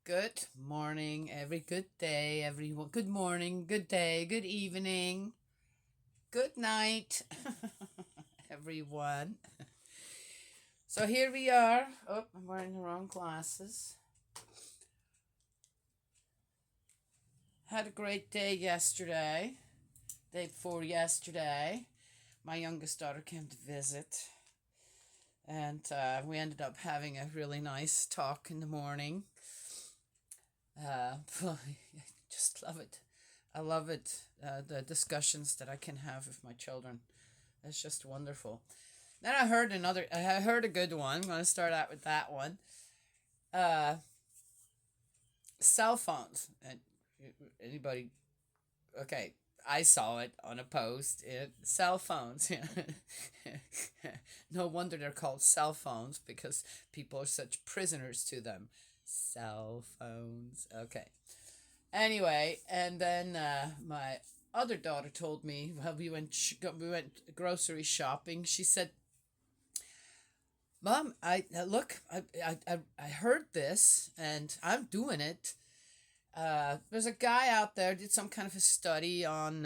Good morning, good day, everyone. Good morning, good day, good evening, good night, everyone. So here we are. Oh, I'm wearing the wrong glasses. Had a great day yesterday. Day before yesterday. My youngest daughter came to visit. And we ended up having a really nice talk in the morning. I just love it. I love it. The discussions that I can have with my children. It's just wonderful. Then I heard a good one. I'm going to start out with that one. Uh, Cell phones. And anybody, okay, I saw it on a post. Cell phones. No wonder they're called cell phones because people are such prisoners to them. Cell phones. Okay. Anyway, and then my other daughter told me well, we went grocery shopping. She said, "Mom, I look, I heard this, and I'm doing it. There's a guy out there did some kind of a study on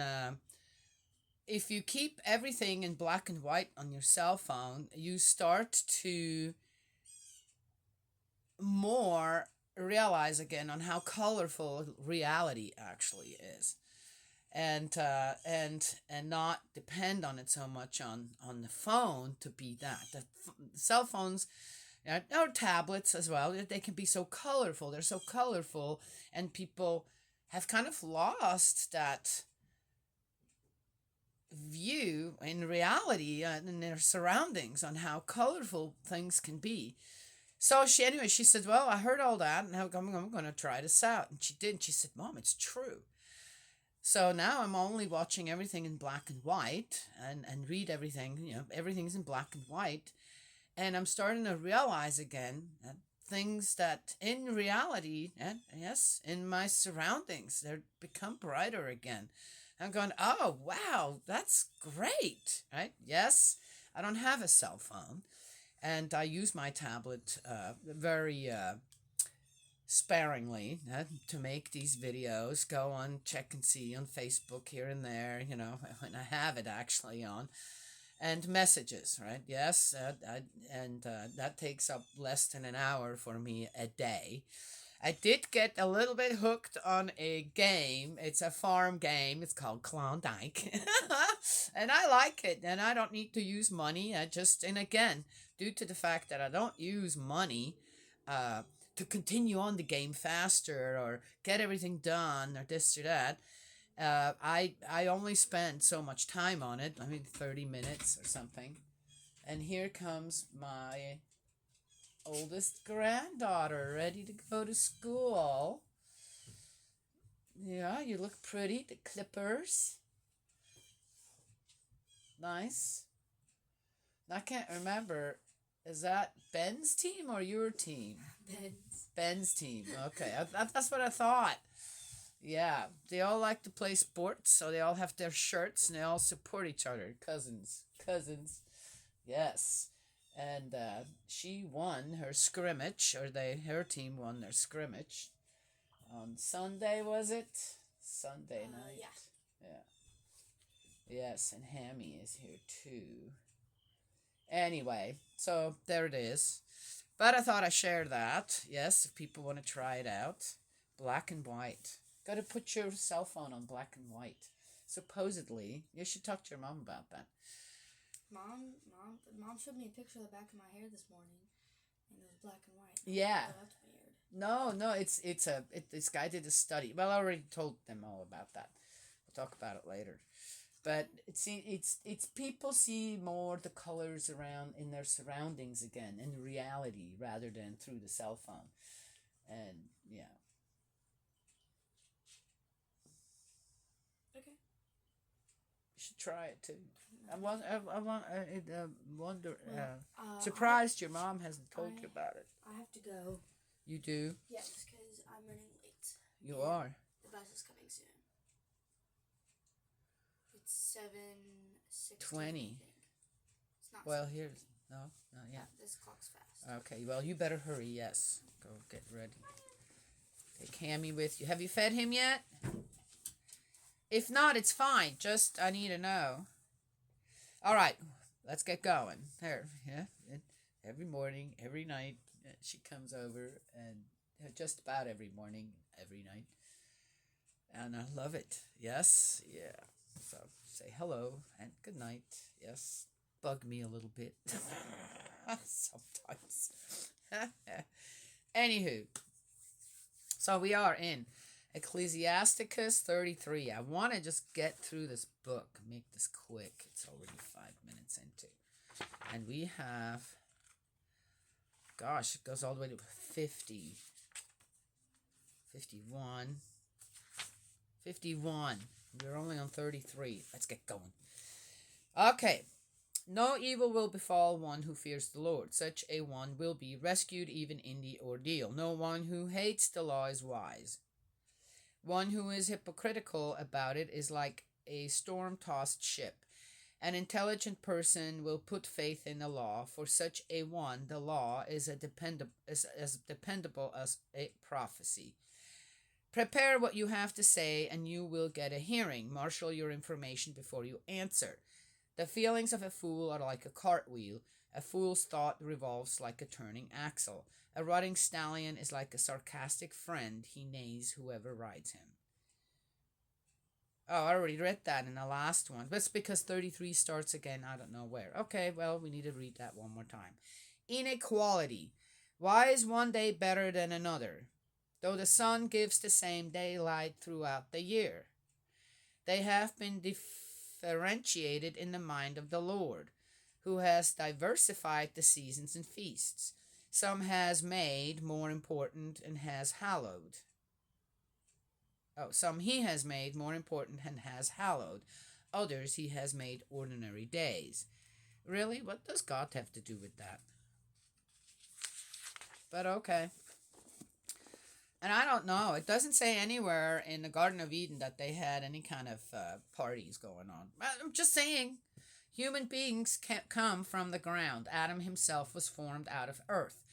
if you keep everything in black and white on your cell phone, you start to more realize again on how colorful reality actually is." And not depend on it so much on the phone to be that the cell phones or tablets as well, they can be so colorful, they're so colorful, and people have kind of lost that view in reality in their surroundings on how colorful things can be. So she said, well, I heard all that and I'm going to try this out. And she did. And she said, Mom, it's true. So now I'm only watching everything in black and white and read everything, everything's in black and white. And I'm starting to realize again that things that in reality, and yes, in my surroundings, they become brighter again. I'm going, oh, wow, that's great, right? Yes, I don't have a cell phone. And I use my tablet very sparingly to make these videos, go on, check and see on Facebook here and there, when I have it actually on, and messages, right? Yes, that takes up less than an hour for me a day. I did get a little bit hooked on a game. It's a farm game. It's called Klondike. And I like it. And I don't need to use money. And again, due to the fact that I don't use money to continue on the game faster or get everything done or this or that, I only spend so much time on it. 30 minutes or something. And here comes my oldest granddaughter ready to go to school. Yeah, you look pretty. The clippers. Nice. I can't remember. Is that Ben's team or your team? Ben's team. Okay, that's what I thought. Yeah, they all like to play sports, so they all have their shirts and they all support each other. Cousins. Cousins. Yes. And she won her scrimmage, or her team won their scrimmage on Sunday, was it? Sunday night. Yeah. Yes, and Hammy is here too. Anyway, so there it is. But I thought I'd share that. Yes, if people want to try it out. Black and white. Got to put your cell phone on black and white. Supposedly, you should talk to your mom about that. Mom showed me a picture of the back of my hair this morning, and it was black and white. Yeah. Oh, that's weird. No, this guy did a study. Well, I already told them all about that. We'll talk about it later. But it's people see more the colors around in their surroundings again in reality rather than through the cell phone, and yeah. Okay. You should try it too. I wonder. Surprised your mom hasn't told you about it. I have to go. You do. Yes, because I'm running late. You are. The bus is coming soon. It's 7:20. It's not. Well, here's no, not yet. This clock's fast. Okay. Well, you better hurry. Yes. Go get ready. Take Hammy with you. Have you fed him yet? If not, it's fine. Just, I need to know. All right, let's get going. There, yeah. Every morning, every night, she comes over, and just about every morning, every night. And I love it. Yes, yeah. So say hello and good night. Yes, bug me a little bit sometimes. Anywho, so we are in Ecclesiasticus 33. I want to just get through this book, make this quick. It's already 5 minutes into. And we have, gosh, it goes all the way to 50, 51, 51. We're only on 33. Let's get going. Okay. No evil will befall one who fears the Lord. Such a one will be rescued even in the ordeal. No one who hates the law is wise. One who is hypocritical about it is like a storm-tossed ship. An intelligent person will put faith in the law. For such a one, the law is as dependable as a prophecy. Prepare what you have to say, and you will get a hearing. Marshal your information before you answer. The feelings of a fool are like a cartwheel. A fool's thought revolves like a turning axle. A rutting stallion is like a sarcastic friend. He neighs whoever rides him. Oh, I already read that in the last one. But it's because 33 starts again. I don't know where. Okay, well, we need to read that one more time. Inequality. Why is one day better than another? Though the sun gives the same daylight throughout the year. They have been differentiated in the mind of the Lord, who has diversified the seasons and feasts. Some has made more important and has hallowed. Some he has made more important and has hallowed. Others he has made ordinary days. Really? What does God have to do with that? But okay. And I don't know. It doesn't say anywhere in the Garden of Eden that they had any kind of parties going on. I'm just saying, human beings can't come from the ground. Adam himself was formed out of earth.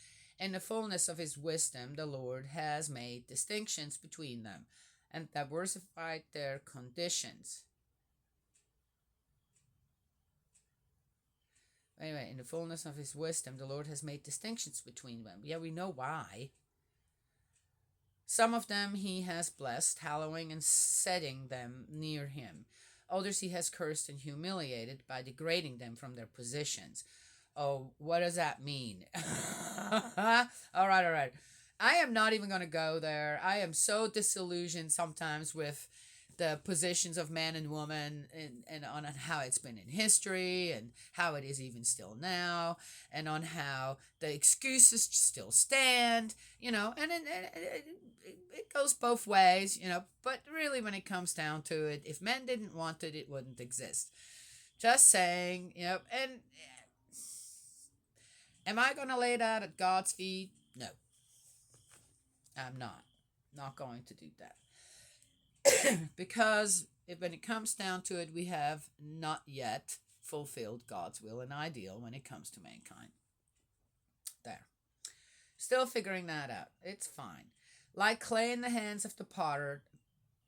In the fullness of his wisdom, the Lord has made distinctions between them and diversified their conditions. Anyway, in the fullness of his wisdom, the Lord has made distinctions between them. Yeah, we know why. Some of them he has blessed, hallowing and setting them near him. Others he has cursed and humiliated by degrading them from their positions. Oh, what does that mean? All right. I am not even going to go there. I am so disillusioned sometimes with the positions of man and woman and on how it's been in history and how it is even still now and on how the excuses still stand, and it goes both ways, but really when it comes down to it, if men didn't want it, it wouldn't exist. Just saying, and am I going to lay that at God's feet? No, I'm not. Not going to do that. Because when it comes down to it, we have not yet fulfilled God's will and ideal when it comes to mankind. There. Still figuring that out. It's fine. Like clay in the hands of the potter,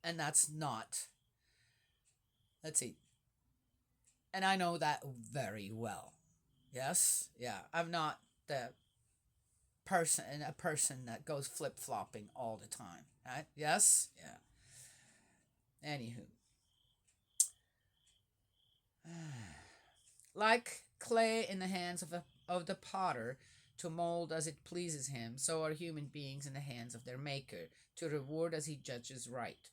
and that's not. Let's see. And I know that very well. Yes? Yeah. I'm not a person that goes flip-flopping all the time. Right? Yes? Yeah. Anywho. Like clay in the hands of the potter to mold as it pleases him, so are human beings in the hands of their maker, to reward as he judges right.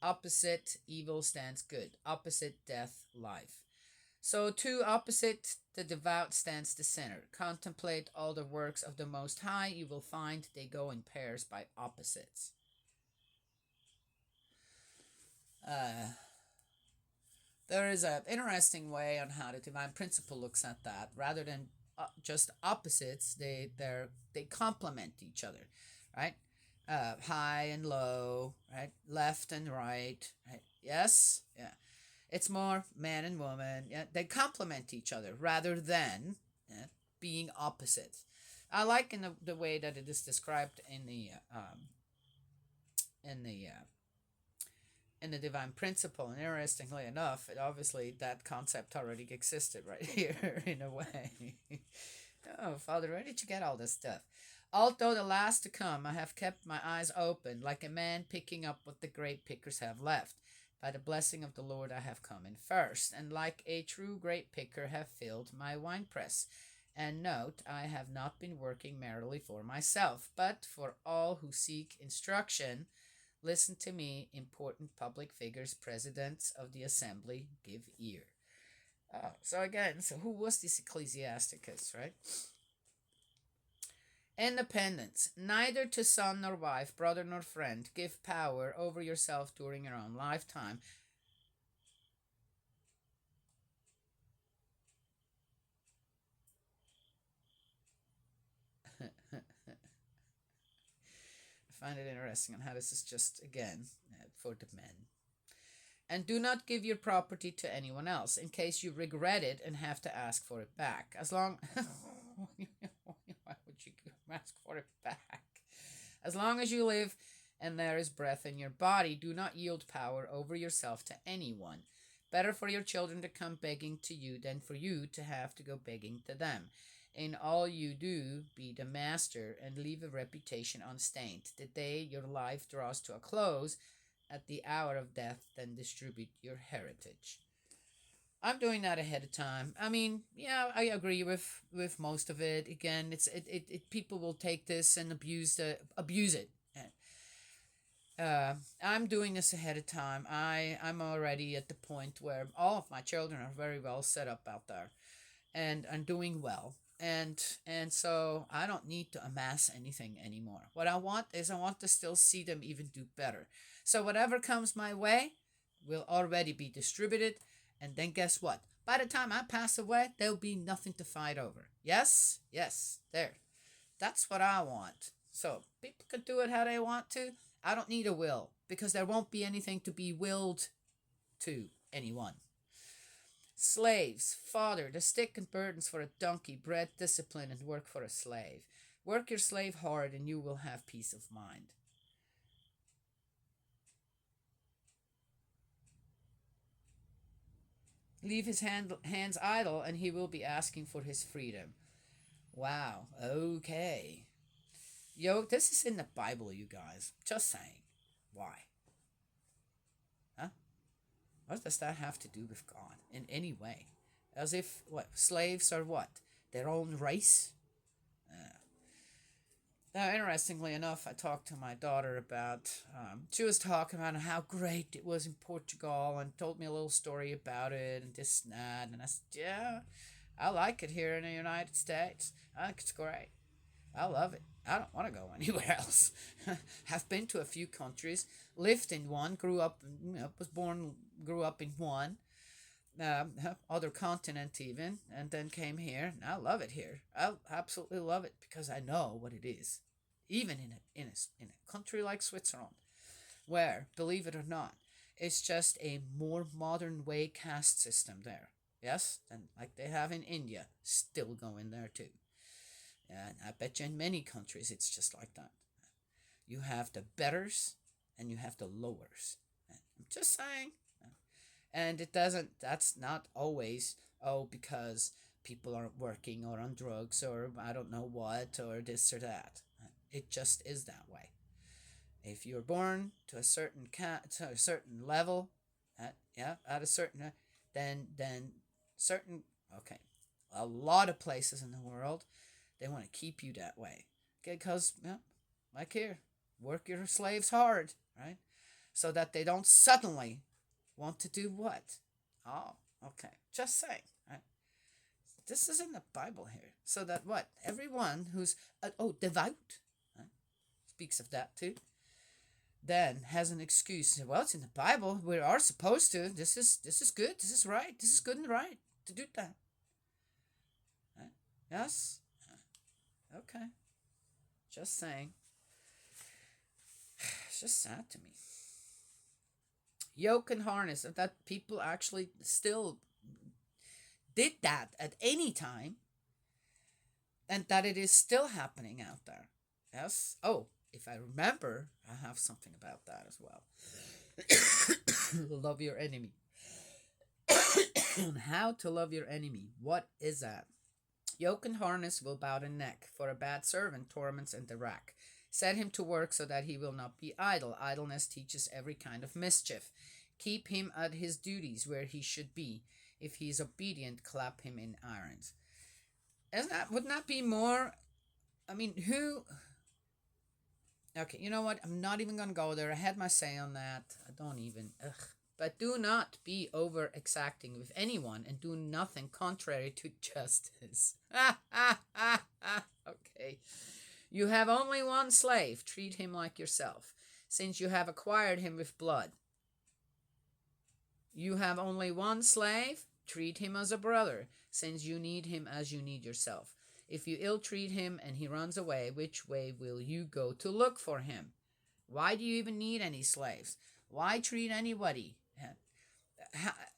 Opposite evil stands good, opposite death life. So to opposite the devout stands the sinner. Contemplate all the works of the Most High, you will find they go in pairs by opposites. There is an interesting way on how the divine principle looks at that. Rather than just opposites, they complement each other, right? High and low, right? Left and right, right? Yes, yeah. It's more man and woman. Yeah, they complement each other rather than being opposites. I like in the way that it is described in the in the divine principle. And interestingly enough, it obviously that concept already existed right here in a way. Oh, Father, where did you get all this stuff? Although the last to come, I have kept my eyes open, like a man picking up what the grape pickers have left. By the blessing of the Lord, I have come in first, and like a true grape picker, have filled my winepress. And note, I have not been working merely for myself, but for all who seek instruction. Listen to me, important public figures, presidents of the assembly, give ear. So again, so who was this Ecclesiasticus, right? Independence. Neither to son nor wife, brother nor friend, give power over yourself during your own lifetime. I find it interesting on how this is just, again, for the men. And do not give your property to anyone else in case you regret it and have to ask for it back. As long why would you ask for it back? As long as you live and there is breath in your body, do not yield power over yourself to anyone. Better for your children to come begging to you than for you to have to go begging to them. In all you do, be the master and leave a reputation unstained. The day your life draws to a close, at the hour of death, then distribute your heritage. I'm doing that ahead of time. I mean, yeah, I agree with most of it. Again, people will take this and abuse it. I'm doing this ahead of time. I'm already at the point where all of my children are very well set up out there, and I'm doing well. And so I don't need to amass anything anymore. What I want is I want to still see them even do better. So whatever comes my way will already be distributed, and then guess what? By the time I pass away, there'll be nothing to fight over. Yes? Yes. There. That's what I want. So people can do it how they want to. I don't need a will because there won't be anything to be willed to anyone. Slaves, father, the stick and burdens for a donkey, bread, discipline, and work for a slave. Work your slave hard, and you will have peace of mind. Leave his hands idle, and he will be asking for his freedom. Wow, okay. Yo, this is in the Bible, you guys. Just saying. Why? Huh? What does that have to do with God in any way? As if, what, slaves are what? Their own race? Now, interestingly enough, I talked to my daughter about, she was talking about how great it was in Portugal and told me a little story about it and this and that. And I said, yeah, I like it here in the United States. I think it's great. I love it. I don't want to go anywhere else. Have been to a few countries, lived in one, grew up, was born, grew up in one, uh, other continent even, and then came here. And I love it here. I absolutely love it because I know what it is. Even in a country like Switzerland, where, believe it or not, it's just a more modern way caste system there. Yes, and like they have in India, still going there too. And I bet you in many countries it's just like that. You have the betters and you have the lowers. I'm just saying. And it doesn't, that's not always, oh, because people aren't working or on drugs or I don't know what or this or that. It just is that way. If you're born to a certain to a certain level, at a certain, then certain, okay, a lot of places in the world, they want to keep you that way. Okay, because, like here, work your slaves hard, right? So that they don't suddenly want to do what? Oh, okay. Just saying, right? This is in the Bible here. So that what? Everyone who's, devout, right? Speaks of that too. Then has an excuse. Well, it's in the Bible. We are supposed to. This is good. This is right. This is good and right to do that. Right? Yes? Okay. Just saying. It's just sad to me. Yoke and harness, that people actually still did that at any time, and that it is still happening out there. Yes? Oh, if I remember, I have something about that as well. Love your enemy. How to love your enemy. What is that? Yoke and harness will bow the neck, for a bad servant torments in the rack. Set him to work so that he will not be idle. Idleness teaches every kind of mischief. Keep him at his duties where he should be. If he is obedient, clap him in irons. Isn't that, wouldn't that be more? I mean, who? Okay, you know what? I'm not even gonna go there. I had my say on that. I don't even. Ugh. But do not be over exacting with anyone, and do nothing contrary to justice. Okay. You have only one slave. Treat him like yourself, since you have acquired him with blood. You have only one slave. Treat him as a brother, since you need him as you need yourself. If you ill treat him and he runs away, which way will you go to look for him? Why do you even need any slaves? Why treat anybody?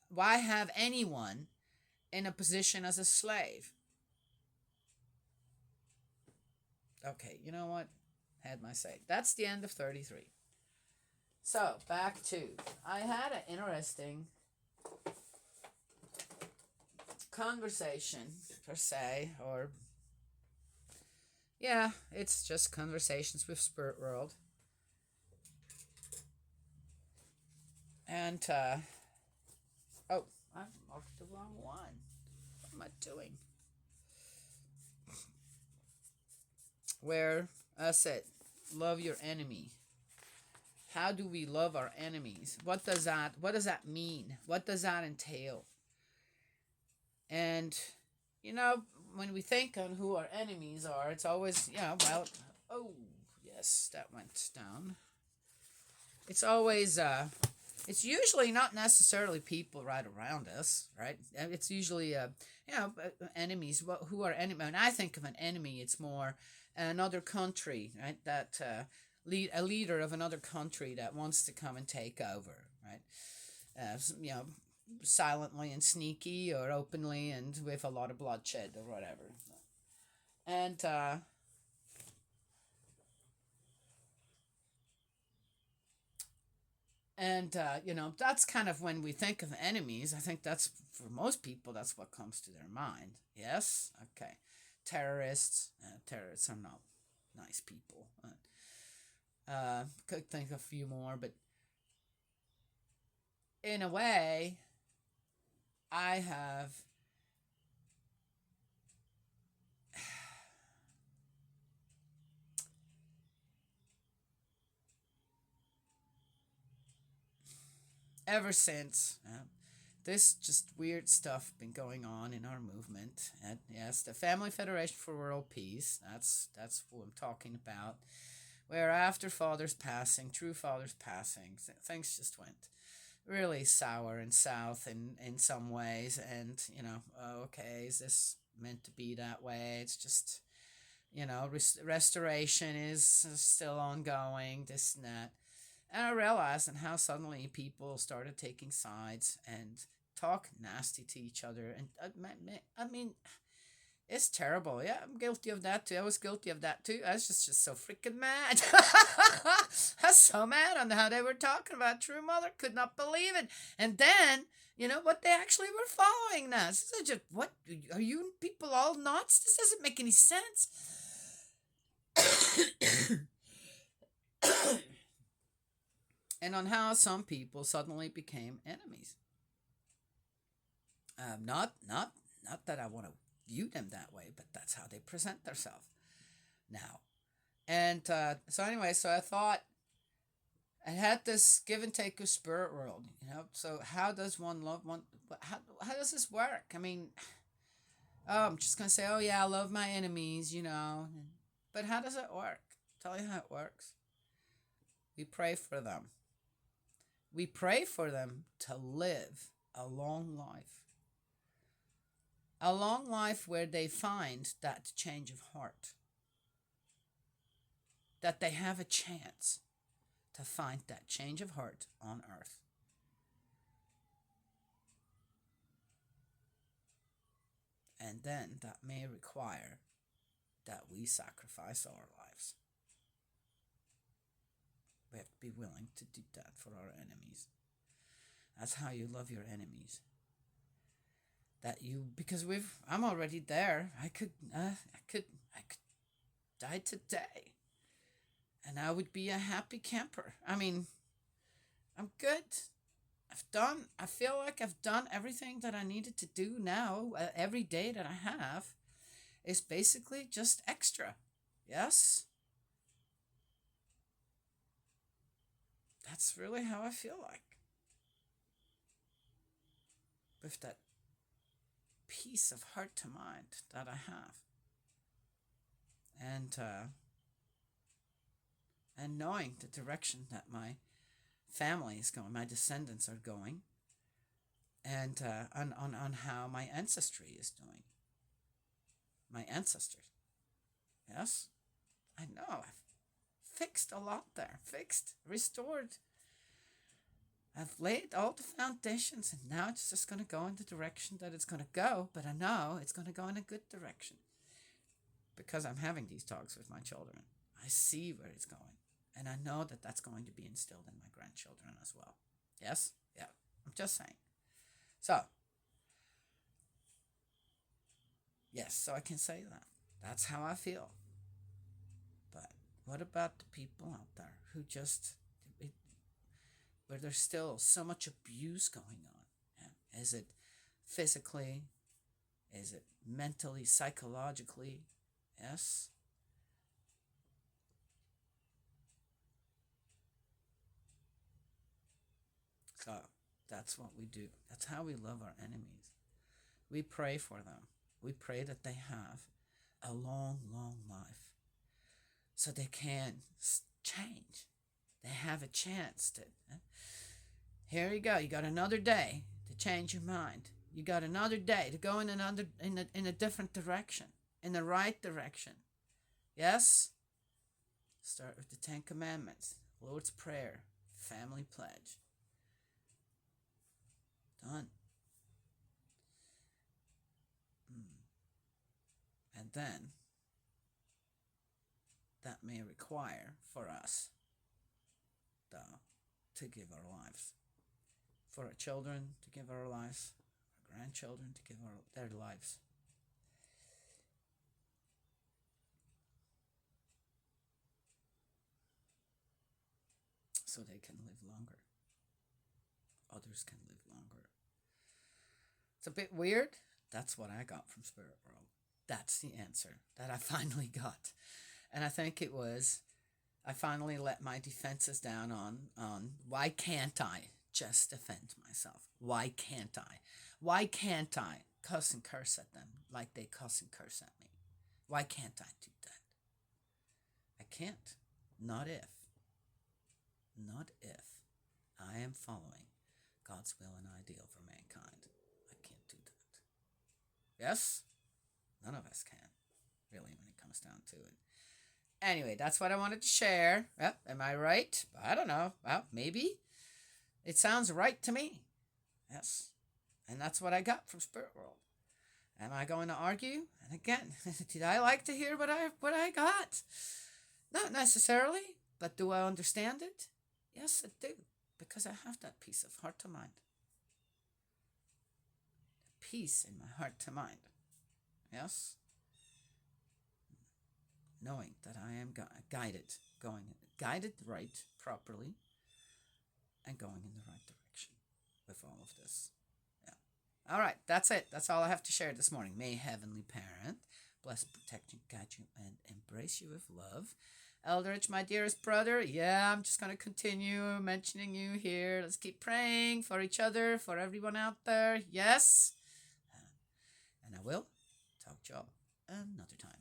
Why have anyone in a position as a slave? Okay, you know what? Had my say. That's the end of 33. So, back to. I had an interesting conversation, per se, or. Yeah, it's just conversations with Spirit World. And, oh, I marked the wrong one. What am I doing? Where I said, love your enemy. How do we love our enemies? What does that mean? What does that entail? And, when we think on who our enemies are, it's always, well, oh, yes, that went down. It's always, it's usually not necessarily people right around us, right? It's usually, enemies. Who are enemies? When I think of an enemy, it's more another country, right? That a leader of another country that wants to come and take over, right? Silently and sneaky, or openly and with a lot of bloodshed or whatever. And that's kind of when we think of enemies. I think that's, for most people, that's what comes to their mind. Yes? Okay. Terrorists. Terrorists are not nice people. Could think of a few more, but in a way, I have ever since this just weird stuff been going on in our movement. And yes, the Family Federation for World Peace. That's what I'm talking about. Where after Father's passing, true Father's passing, things just went really sour and south in some ways. And okay, is this meant to be that way? It's just restoration is still ongoing. This and that. And I realized and how suddenly people started taking sides and talk nasty to each other. And I mean, it's terrible. Yeah, I'm guilty of that too. I was guilty of that too. I was just so freaking mad. I was so mad on how they were talking about True Mother. Could not believe it. And then, what they actually were following this. So just, what? Are you people all nuts? This doesn't make any sense. And on how some people suddenly became enemies. Not that I want to view them that way, but that's how they present themselves now. And so anyway, so I thought I had this give and take of Spirit World, So how does one love one? How does this work? I mean, I'm just gonna say, oh yeah, I love my enemies, But how does it work? I'll tell you how it works. We pray for them. We pray for them to live a long life. A long life where they find that change of heart. That they have a chance to find that change of heart on earth. And then that may require that we sacrifice our lives. be willing to do that for our enemies. That's how you love your enemies. Because I'm already there. I could die today, and I would be a happy camper. I mean, I'm good. I feel like I've done everything that I needed to do now. Every day that I have is basically just extra. Yes? That's really how I feel like. With that peace of heart to mind that I have. And knowing the direction that my family is going, my descendants are going, and on how my ancestry is doing. My ancestors. Yes? I know. I've fixed a lot there. Fixed, restored. I've laid all the foundations, and now it's just going to go in the direction that it's going to go, but I know it's going to go in a good direction. Because I'm having these talks with my children. I see where it's going. And I know that that's going to be instilled in my grandchildren as well. Yes? Yeah. I'm just saying. So, yes, so I can say that. That's how I feel. But what about the people out there who where there's still so much abuse going on? Yeah. Is it physically? Is it mentally, psychologically? Yes? So that's what we do. That's how we love our enemies. We pray for them. We pray that they have a long, long life so they can change. They have a chance to. Here you go. You got another day to change your mind. You got another day to go in a different direction, in the right direction. Yes? Start with the 10 Commandments, Lord's Prayer, Family Pledge. Done. And then that may require for us, though, to give our lives. For our children to give our lives, our grandchildren to give their lives. So they can live longer. Others can live longer. It's a bit weird. That's what I got from Spirit World. That's the answer that I finally got. And I think it was, I finally let my defenses down on why can't I just defend myself? Why can't I? Why can't I cuss and curse at them like they cuss and curse at me? Why can't I do that? I can't. Not if I am following God's will and ideal for mankind. I can't do that. Yes? None of us can, really, when it comes down to it. Anyway, that's what I wanted to share. Well, am I right? I don't know. Well, maybe. It sounds right to me. Yes. And that's what I got from Spirit World. Am I going to argue? And again, did I like to hear what I got? Not necessarily, but do I understand it? Yes, I do. Because I have that peace of heart to mind. Peace in my heart to mind. Yes? Knowing that I am guided right, properly, and going in the right direction with all of this. Yeah. All right, that's it. That's all I have to share this morning. May Heavenly Parent bless, protect you, guide you, and embrace you with love. Eldridge, my dearest brother, yeah, I'm just going to continue mentioning you here. Let's keep praying for each other, for everyone out there. Yes? And I will talk to y'all another time.